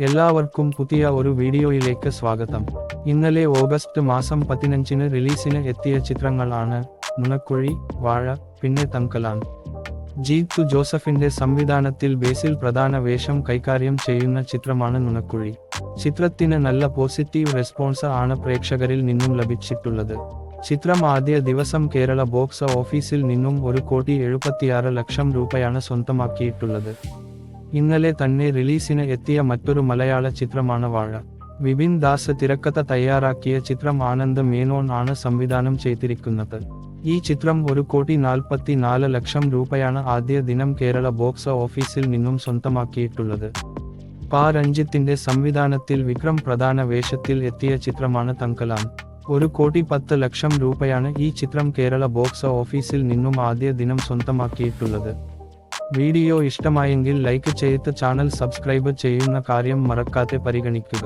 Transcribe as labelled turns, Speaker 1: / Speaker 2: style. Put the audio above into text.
Speaker 1: എല്ലാവർക്കും പുതിയ ഒരു വീഡിയോയിലേക്ക് സ്വാഗതം. ഇന്നലെ ഓഗസ്റ്റ് മാസം 15-ന് റിലീസിന് എത്തിയ ചിത്രങ്ങളാണ് നുണക്കുഴി, വാഴ, പിന്നെ തങ്കലാൻ. ജീത്തു ജോസഫിന്റെ സംവിധാനത്തിൽ ബേസിൽ പ്രധാന വേഷം കൈകാര്യം ചെയ്യുന്ന ചിത്രമാണ് നുണക്കുഴി. ചിത്രത്തിന് നല്ല പോസിറ്റീവ് റെസ്പോൺസ് ആണ് പ്രേക്ഷകരിൽ നിന്നും ലഭിച്ചിട്ടുള്ളത്. ചിത്രം ആദ്യ ദിവസം കേരള ബോക്സ് ഓഫീസിൽ നിന്നും 1,76,00,000 രൂപയാണ് സ്വന്തമാക്കിയിട്ടുള്ളത്. ഇന്നലെ തന്നെ റിലീസിന് എത്തിയ മറ്റൊരു മലയാള ചിത്രമാണ് വാഴ. വിപിൻ ദാസ് തിരക്കഥ തയ്യാറാക്കിയ ചിത്രം ആനന്ദ് മേനോൻ ആണ് സംവിധാനം ചെയ്തിരിക്കുന്നത്. ഈ ചിത്രം 1,44,00,000 രൂപയാണ് ആദ്യ ദിനം കേരള ബോക്സ് ഓഫീസിൽ നിന്നും സ്വന്തമാക്കിയിട്ടുള്ളത്. പ രഞ്ജിത്തിന്റെ സംവിധാനത്തിൽ വിക്രം പ്രധാന വേഷത്തിൽ എത്തിയ ചിത്രമാണ് തങ്കലാൻ. 1,10,00,000 രൂപയാണ് ഈ ചിത്രം കേരള ബോക്സ് ഓഫീസിൽ നിന്നും ആദ്യ ദിനം സ്വന്തമാക്കിയിട്ടുള്ളത്. വീഡിയോ ഇഷ്ടമായെങ്കിൽ ലൈക്ക് ചെയ്ത് ചാനൽ സബ്സ്ക്രൈബ് ചെയ്യുന്ന കാര്യം മറക്കാതെ പരിഗണിക്കുക.